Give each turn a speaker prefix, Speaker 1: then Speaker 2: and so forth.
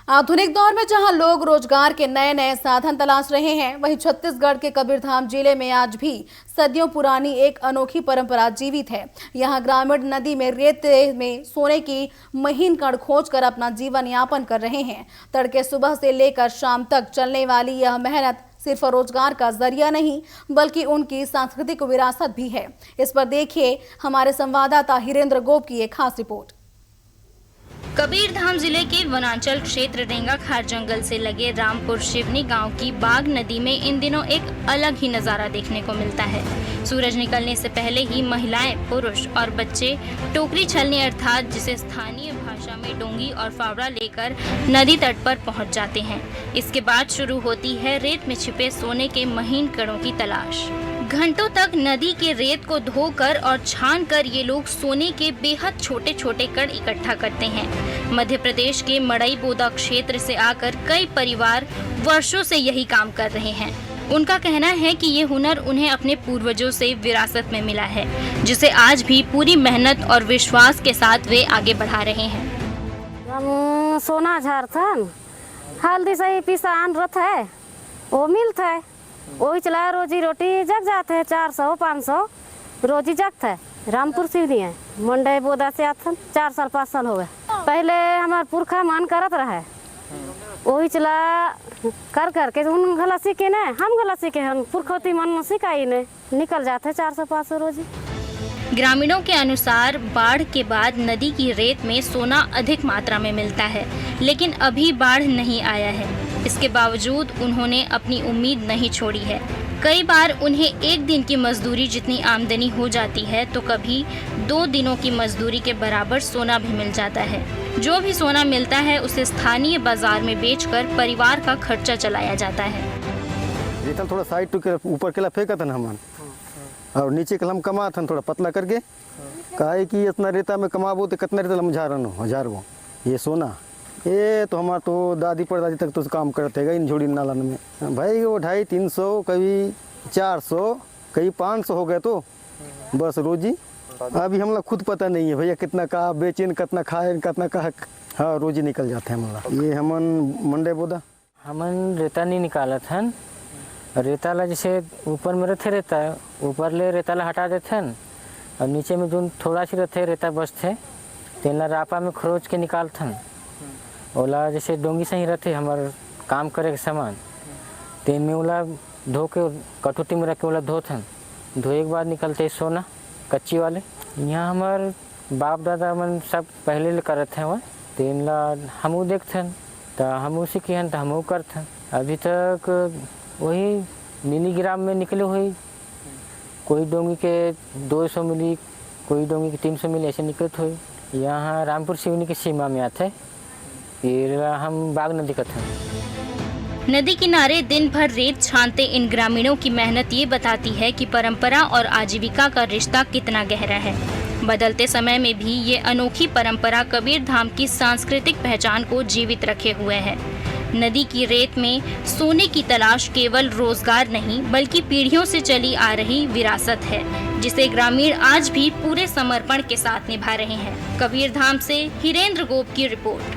Speaker 1: आधुनिक दौर में जहां लोग रोजगार के नए नए साधन तलाश रहे हैं, वहीं छत्तीसगढ़ के कबीरधाम जिले में आज भी सदियों पुरानी एक अनोखी परंपरा जीवित है। यहां ग्रामीण नदी में रेत में सोने की महीन कण खोजकर अपना जीवन यापन कर रहे हैं। तड़के सुबह से लेकर शाम तक चलने वाली यह मेहनत सिर्फ रोजगार का जरिया नहीं, बल्कि उनकी सांस्कृतिक विरासत भी है। इस पर देखिए हमारे संवाददाता हिरेंद्र गोप की एक खास रिपोर्ट।
Speaker 2: कबीरधाम जिले के वनांचल क्षेत्र रेंगाखार जंगल से लगे रामपुर शिवनी गांव की बाग नदी में इन दिनों एक अलग ही नजारा देखने को मिलता है। सूरज निकलने से पहले ही महिलाएं, पुरुष और बच्चे टोकरी छलनी अर्थात जिसे स्थानीय भाषा में डोंगी और फावड़ा लेकर नदी तट पर पहुंच जाते हैं। इसके बाद शुरू होती है रेत में छिपे सोने के महीन कणों की तलाश। घंटों तक नदी के रेत को धोकर और छानकर ये लोग सोने के बेहद छोटे छोटे कण इकट्ठा करते हैं। मध्य प्रदेश के मड़ई बोदा क्षेत्र से आकर कई परिवार वर्षों से यही काम कर रहे हैं। उनका कहना है कि ये हुनर उन्हें अपने पूर्वजों से विरासत में मिला है, जिसे आज भी पूरी मेहनत और विश्वास के साथ वे आगे बढ़ा रहे हैं।
Speaker 3: हम सोना झारथन हल्दी से पिसान रथ है, वो मिलता है, वही चला रोजी रोटी जग जाते हैं। 400-500 रोजी जगता है। रामपुर सिवनी है, मंडई बोदा से आथन 4 साल 5 साल हो गए। पहले हमारे पुरखा मन करत रहे, वही चला कर करके उन गला सीखे न, हम गला सीखे हम पुरखोती मन सिखाई ने निकल जाते 400-500 रोजी।
Speaker 2: ग्रामीणों के अनुसार बाढ़ के बाद नदी की रेत में सोना अधिक मात्रा में मिलता है, लेकिन अभी बाढ़ नहीं आया है। इसके बावजूद उन्होंने अपनी उम्मीद नहीं छोड़ी है। कई बार उन्हें एक दिन की मजदूरी जितनी आमदनी हो जाती है, तो कभी 2 दिनों की मजदूरी के बराबर सोना भी मिल जाता है। जो भी सोना मिलता है उसे स्थानीय बाजार में बेचकर परिवार का खर्चा चलाया जाता है।
Speaker 4: रेता थोड़ा साइड के ऊपर केला फेंका था हम, और नीचे कल हम कमा था थोड़ा पतला करके, कहा कि इतना रेता में कमाबो तो कितना रेता हम हजार वो ये सोना। ये तो हमारा तो दादी परदादी तक तो काम करते हैं इन झोड़ी नालन में भाई। वो 250-300 कभी 400 कभी 500 हो गए तो बस रोजी। अभी हम लोग खुद पता नहीं है भैया कितना का बेचें, कितना खाए, कितना का हाँ रोजी निकल जाते हैं हम लोग। ये हमन मंडे बोदा
Speaker 5: हमन रेता नहीं निकालत हन। रेता ला जैसे ऊपर में रहते रहता है, ऊपर ले रेता ला हटा देते हैं और नीचे में जो थोड़ा सी रहते रेता बचते तेन ला रापा में खरोच के निकालते हैं। ओला जैसे डोंगी से ही रहते हमारे काम करे के सामान, तेन में ओला धो के कटोती में रख के ओला धोते हैं। धोए के बाद निकलते सोना कच्ची वाले। यहाँ हमारे बाप दादा मन सब पहले ले करते हैं, वह तेन ला हमू देखते हैं तो हमू सीखे हैं तो हमू करते हैं। अभी तक वही मिलीग्राम में निकले हुई, कोई डोंगी के 200 मिली, कोई डोंगी के 300 मिली ऐसे निकलते हुई। यहाँ रामपुर सिवनी की सीमा में आते फिर हम बाग नदी का था।
Speaker 2: नदी किनारे दिन भर रेत छानते इन ग्रामीणों की मेहनत ये बताती है कि परंपरा और आजीविका का रिश्ता कितना गहरा है। बदलते समय में भी ये अनोखी परंपरा कबीरधाम की सांस्कृतिक पहचान को जीवित रखे हुए है। नदी की रेत में सोने की तलाश केवल रोजगार नहीं, बल्कि पीढ़ियों से चली आ रही विरासत है, जिसे ग्रामीण आज भी पूरे समर्पण के साथ निभा रहे हैं। कबीरधाम से हिरेंद्र गोप की रिपोर्ट।